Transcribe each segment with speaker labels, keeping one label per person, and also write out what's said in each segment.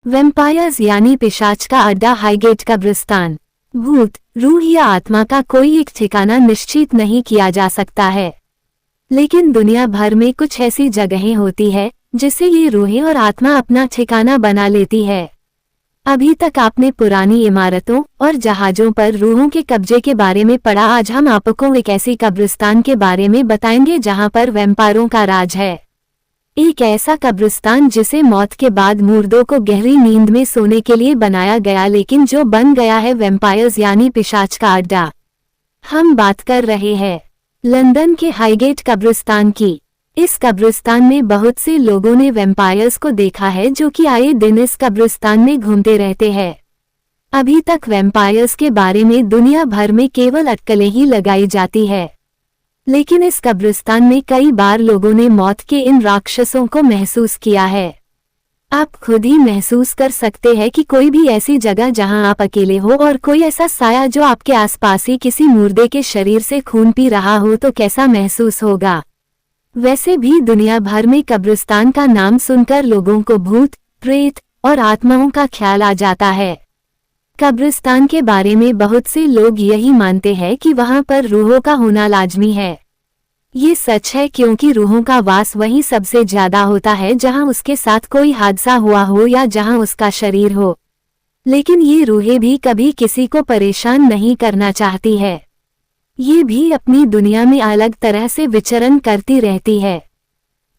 Speaker 1: Vampires यानी पिशाच का अड्डा हाईगेट कब्रिस्तान। भूत, रूह या आत्मा का कोई एक ठिकाना निश्चित नहीं किया जा सकता है, लेकिन दुनिया भर में कुछ ऐसी जगहें होती है जिसे ये रूहें और आत्मा अपना ठिकाना बना लेती है। अभी तक आपने पुरानी इमारतों और जहाजों पर रूहों के कब्जे के बारे में पढ़ा। आज हम आपको एक ऐसी कब्रिस्तान के बारे में बताएंगे जहां पर वैम्पायरों का राज है। एक ऐसा कब्रिस्तान जिसे मौत के बाद मुर्दों को गहरी नींद में सोने के लिए बनाया गया, लेकिन जो बन गया है वैम्पायर्स यानी पिशाच का अड्डा। हम बात कर रहे हैं लंदन के हाईगेट कब्रिस्तान की। इस कब्रिस्तान में बहुत से लोगों ने वैम्पायर्स को देखा है जो कि आए दिन इस कब्रिस्तान में घूमते रहते हैं। अभी तक वैम्पायर्स के बारे में दुनिया भर में केवल अटकलें ही लगाई जाती है, लेकिन इस कब्रिस्तान में कई बार लोगों ने मौत के इन राक्षसों को महसूस किया है। आप खुद ही महसूस कर सकते हैं कि कोई भी ऐसी जगह जहां आप अकेले हो और कोई ऐसा साया जो आपके आसपास ही किसी मुर्दे के शरीर से खून पी रहा हो तो कैसा महसूस होगा। वैसे भी दुनिया भर में कब्रिस्तान का नाम सुनकर लोगों को भूत, प्रेत और आत्माओं का ख्याल आ जाता है। कब्रिस्तान के बारे में बहुत से लोग यही मानते हैं कि वहां पर रूहों का होना लाजमी है। ये सच है क्योंकि रूहों का वास वहीं सबसे ज्यादा होता है जहां उसके साथ कोई हादसा हुआ हो या जहां उसका शरीर हो। लेकिन ये रूहें भी कभी किसी को परेशान नहीं करना चाहती है। ये भी अपनी दुनिया में अलग तरह से विचरण करती रहती है।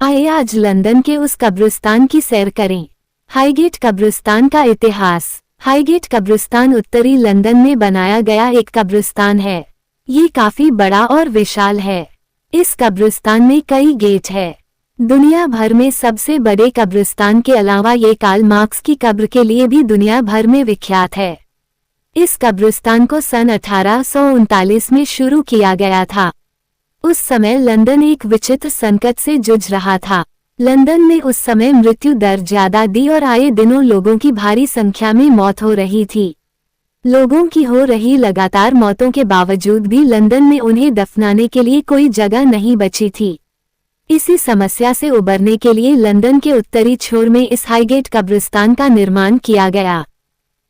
Speaker 1: आइए आज लंदन के उस कब्रिस्तान की सैर करें। हाईगेट कब्रिस्तान का इतिहास। हाईगेट कब्रिस्तान उत्तरी लंदन में बनाया गया एक कब्रिस्तान है। ये काफी बड़ा और विशाल है। इस कब्रिस्तान में कई गेट है। दुनिया भर में सबसे बड़े कब्रिस्तान के अलावा ये कार्ल मार्क्स की कब्र के लिए भी दुनिया भर में विख्यात है। इस कब्रिस्तान को सन 1839 में शुरू किया गया था। उस समय लंदन एक विचित्र संकट से जूझ रहा था। लंदन में उस समय मृत्यु दर ज्यादा थी और आए दिनों लोगों की भारी संख्या में मौत हो रही थी। लोगों की हो रही लगातार मौतों के बावजूद भी लंदन में उन्हें दफनाने के लिए कोई जगह नहीं बची थी। इसी समस्या से उबरने के लिए लंदन के उत्तरी छोर में इस हाईगेट कब्रिस्तान का निर्माण किया गया।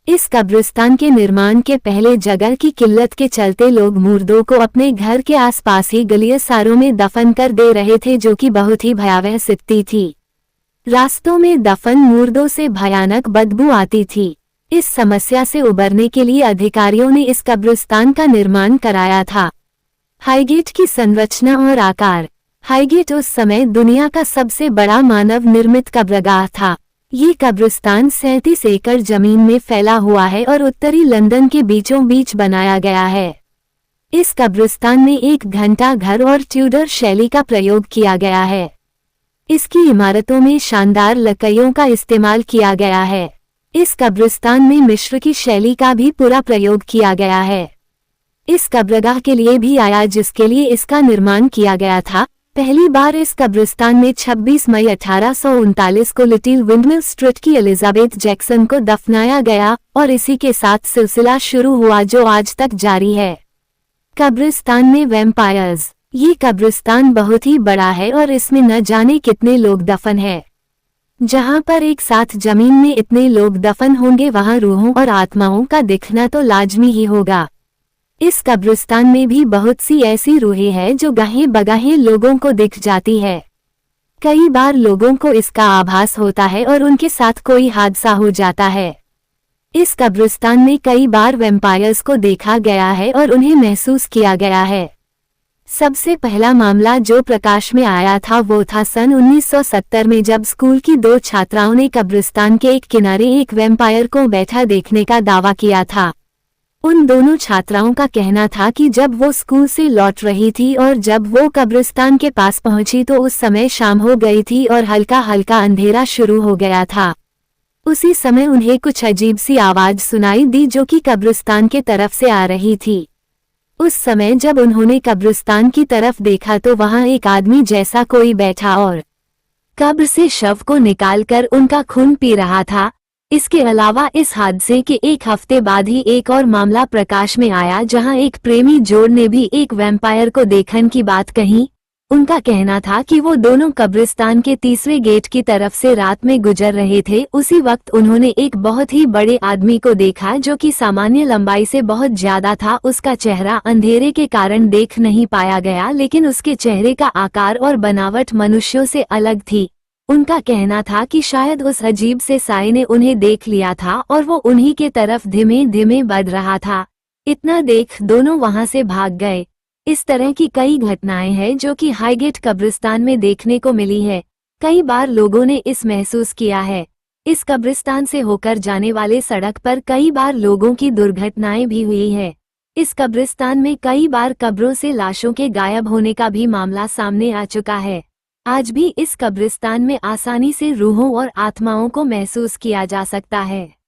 Speaker 1: इस कब्रिस्तान के निर्माण के पहले जगह की किल्लत के चलते लोग मुर्दों को अपने घर के आसपास ही गलियासारों में दफन कर दे रहे थे, जो कि बहुत ही भयावह स्थिति थी। रास्तों में दफन मुर्दों से भयानक बदबू आती थी। इस समस्या से उबरने के लिए अधिकारियों ने इस कब्रिस्तान का निर्माण कराया था। हाईगेट की संरचना और आकार। हाईगेट उस समय दुनिया का सबसे बड़ा मानव निर्मित कब्रगाह था। ये कब्रिस्तान 37 एकड़ जमीन में फैला हुआ है और उत्तरी लंदन के बीचों बीच बनाया गया है। इस कब्रिस्तान में एक घंटा घर और ट्यूडर शैली का प्रयोग किया गया है। इसकी इमारतों में शानदार लकड़ियों का इस्तेमाल किया गया है। इस कब्रिस्तान में मिस्र की शैली का भी पूरा प्रयोग किया गया है। इस कब्रगाह के लिए भी आया जिसके लिए इसका निर्माण किया गया था। पहली बार इस कब्रिस्तान में 26 मई 1839 को लिटिल विंडमिल स्ट्रीट की एलिजाबेथ जैक्सन को दफनाया गया और इसी के साथ सिलसिला शुरू हुआ जो आज तक जारी है। कब्रिस्तान में वैम्पायर्स। ये कब्रिस्तान बहुत ही बड़ा है और इसमें न जाने कितने लोग दफन है। जहां पर एक साथ जमीन में इतने लोग दफन होंगे वहां रूहों और आत्माओं का दिखना तो लाजमी ही होगा। इस कब्रिस्तान में भी बहुत सी ऐसी रूहें हैं जो गाहे बगाहे लोगों को दिख जाती है। कई बार लोगों को इसका आभास होता है और उनके साथ कोई हादसा हो जाता है। इस कब्रिस्तान में कई बार वैम्पायर्स को देखा गया है और उन्हें महसूस किया गया है। सबसे पहला मामला जो प्रकाश में आया था वो था सन 1970 में, जब स्कूल की 2 छात्राओं ने कब्रिस्तान के एक किनारे एक वैम्पायर को बैठा देखने का दावा किया था। उन दोनों छात्राओं का कहना था कि जब वो स्कूल से लौट रही थी और जब वो कब्रिस्तान के पास पहुंची तो उस समय शाम हो गई थी और हल्का हल्का अंधेरा शुरू हो गया था। उसी समय उन्हें कुछ अजीब सी आवाज सुनाई दी जो कि कब्रिस्तान के तरफ से आ रही थी। उस समय जब उन्होंने कब्रिस्तान की तरफ देखा तो वहां एक आदमी जैसा कोई बैठा और कब्र से शव को निकालकर उनका खून पी रहा था। इसके अलावा इस हादसे के एक हफ्ते बाद ही एक और मामला प्रकाश में आया जहां एक प्रेमी जोड़ ने भी एक वैम्पायर को देखने की बात कही। उनका कहना था कि वो दोनों कब्रिस्तान के तीसरे गेट की तरफ से रात में गुजर रहे थे। उसी वक्त उन्होंने एक बहुत ही बड़े आदमी को देखा जो कि सामान्य लंबाई से बहुत ज्यादा था। उसका चेहरा अंधेरे के कारण देख नहीं पाया गया, लेकिन उसके चेहरे का आकार और बनावट मनुष्यों से अलग थी। उनका कहना था कि शायद उस अजीब से साए ने उन्हें देख लिया था और वो उन्हीं के तरफ धीमे धीमे बढ़ रहा था। इतना देख दोनों वहां से भाग गए। इस तरह की कई घटनाएं हैं जो कि हाईगेट कब्रिस्तान में देखने को मिली है। कई बार लोगों ने इस महसूस किया है। इस कब्रिस्तान से होकर जाने वाले सड़क पर कई बार लोगों की दुर्घटनाएं भी हुई है। इस कब्रिस्तान में कई बार कब्रों से लाशों के गायब होने का भी मामला सामने आ चुका है। आज भी इस कब्रिस्तान में आसानी से रूहों और आत्माओं को महसूस किया जा सकता है।